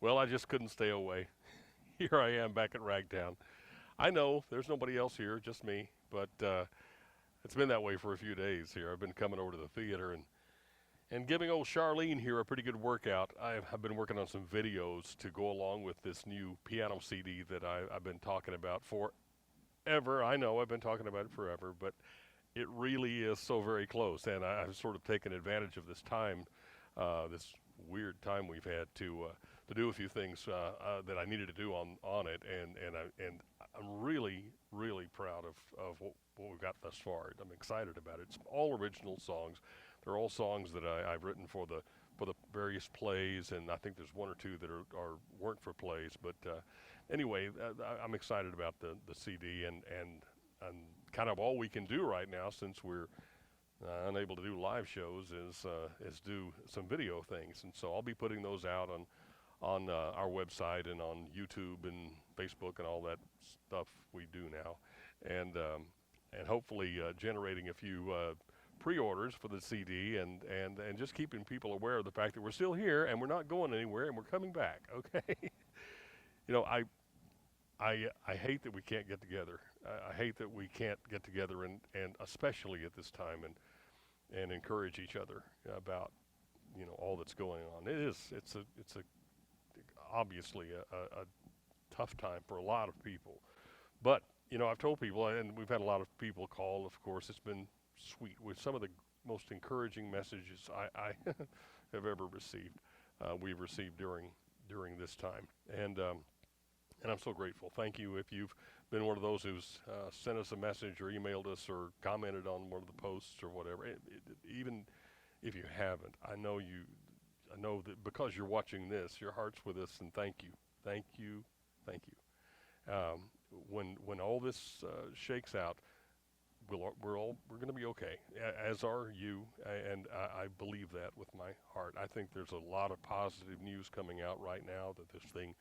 Well, I just couldn't stay away. Here I am back at Ragtown. I know there's nobody else here, just me, but it's been that way for a few days here. I've been coming over to the theater and giving old Charlene here a pretty good workout. I've been working on some videos to go along with this new piano CD that I've been talking about forever. I know I've been talking about it forever, but it really is so very close, and I've sort of taken advantage of this time, this weird time we've had to do a few things that I needed to do on it, and I'm really proud of what we've got thus far. I'm excited about it. It's all original songs. They're all songs that I've written for the various plays, and I think there's one or two that are weren't for plays. But anyway, I'm excited about the CD and kind of all we can do right now since we're unable to do live shows is do some video things, and so I'll be putting those out on our website and on YouTube and Facebook and all that stuff we do now, and hopefully generating a few pre-orders for the CD and just keeping people aware of the fact that we're still here and we're not going anywhere and we're coming back. Okay, you know I hate that we can't get together. I hate that we can't get together and especially at this time and encourage each other about all that's going on. It's a obviously a tough time for a lot of people. But I've told people, and we've had a lot of people call. Of course, it's been sweet with some of the most encouraging messages I have ever received. We've received during this time, and I'm so grateful. Thank you if you've been one of those who's sent us a message or emailed us or commented on one of the posts or whatever. Even if you haven't, I know you. I know that because you're watching this, your heart's with us, and thank you, thank you, thank you. When all this shakes out, we're going to be okay, as are you, and I believe that with my heart. I think there's a lot of positive news coming out right now that this thing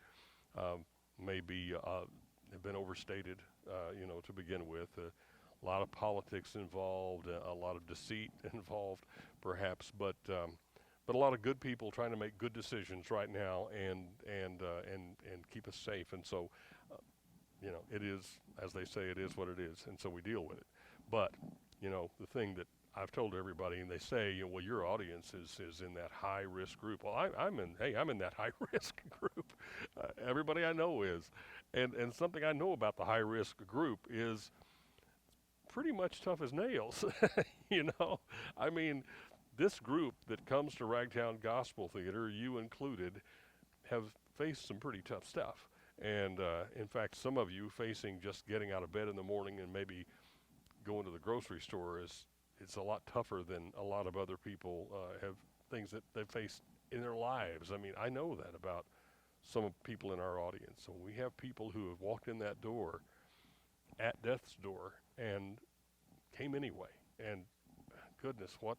may be have been overstated, to begin with. A lot of politics involved, a lot of deceit involved, perhaps, but a lot of good people trying to make good decisions right now and keep us safe. And so, it is, as they say, it is what it is, and so we deal with it. But the thing that I've told everybody, and they say, well, your audience is in that high risk group. Well, I'm in that high risk group. Everybody I know is, and something I know about the high risk group is pretty much tough as nails. I mean, this group that comes to Ragtown Gospel Theater, you included, have faced some pretty tough stuff. And in fact, some of you facing just getting out of bed in the morning and maybe going to the grocery store it's a lot tougher than a lot of other people have things that they've faced in their lives. I mean, I know that about some people in our audience. So we have people who have walked in that door at death's door and came anyway. And goodness, what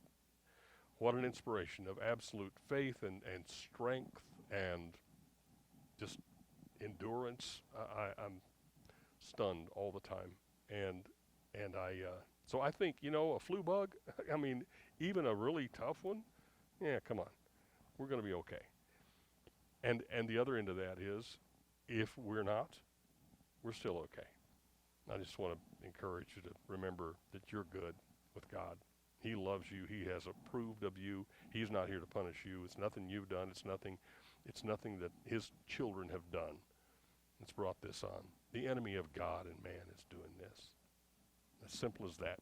an inspiration of absolute faith and strength and just endurance. I'm stunned all the time, and so I think a flu bug. I mean, even a really tough one. Yeah, come on, we're going to be okay. And the other end of that is, if we're not, we're still okay. I just want to encourage you to remember that you're good with God. He loves you. He has approved of you. He's not here to punish you. It's nothing you've done. It's nothing that his children have done that's brought this on. The enemy of God and man is doing this. As simple as that.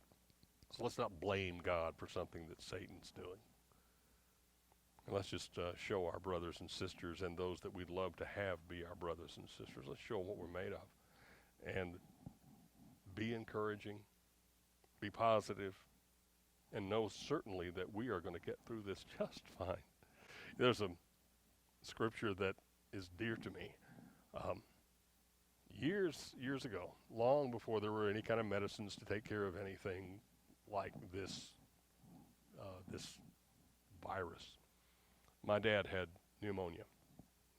So let's not blame God for something that Satan's doing. And let's just show our brothers and sisters and those that we'd love to have be our brothers and sisters. Let's show them what we're made of. And be encouraging. Be positive. And know certainly that we are going to get through this just fine. There's a scripture that is dear to me. Years ago, long before there were any kind of medicines to take care of anything like this virus, my dad had pneumonia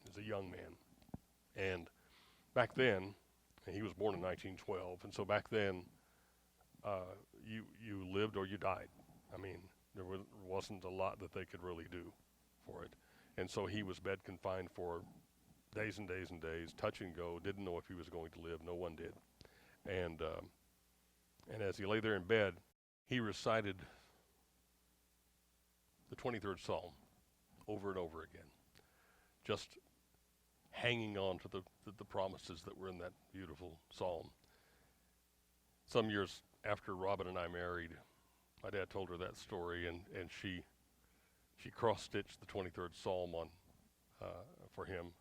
as a young man. And back then, he was born in 1912, and so back then, you lived or you died. I mean, wasn't a lot that they could really do for it. And so he was bed confined for days and days and days, touch and go. Didn't know if he was going to live. No one did. And as he lay there in bed, he recited the 23rd Psalm over and over again, just hanging on to the promises that were in that beautiful psalm. Some years after Robin and I married, my dad told her that story, and she cross-stitched the 23rd Psalm on for him,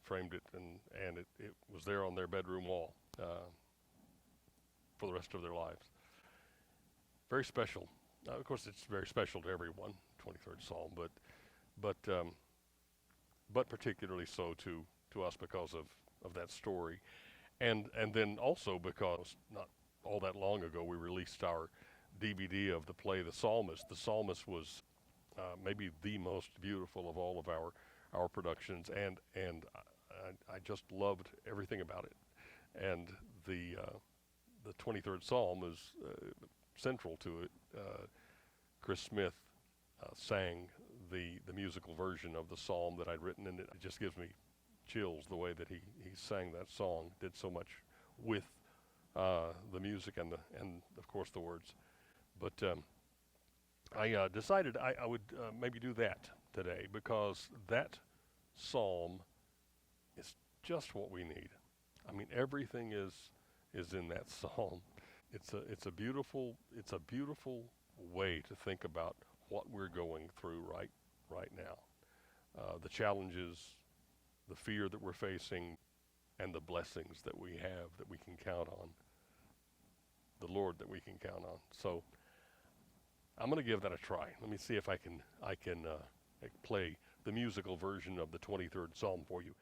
framed it, and it was there on their bedroom wall for the rest of their lives. Very special. Of course, it's very special to everyone, 23rd Psalm, but particularly so to us because of that story, and then also because not all that long ago we released our DVD of the play The Psalmist. The Psalmist was maybe the most beautiful of all of our productions, and I just loved everything about it. And the 23rd Psalm is central to it. Chris Smith sang the musical version of the psalm that I'd written, and it just gives me chills the way that he sang that song. Did so much with the music and of course the words. But I decided I would maybe do that today, because that psalm is just what we need. I mean, everything is in that psalm. It's a beautiful way to think about what we're going through right now. The challenges, the fear that we're facing, and the blessings that we have that we can count on. The Lord that we can count on. So I'm going to give that a try. Let me see if I can play the musical version of the 23rd Psalm for you.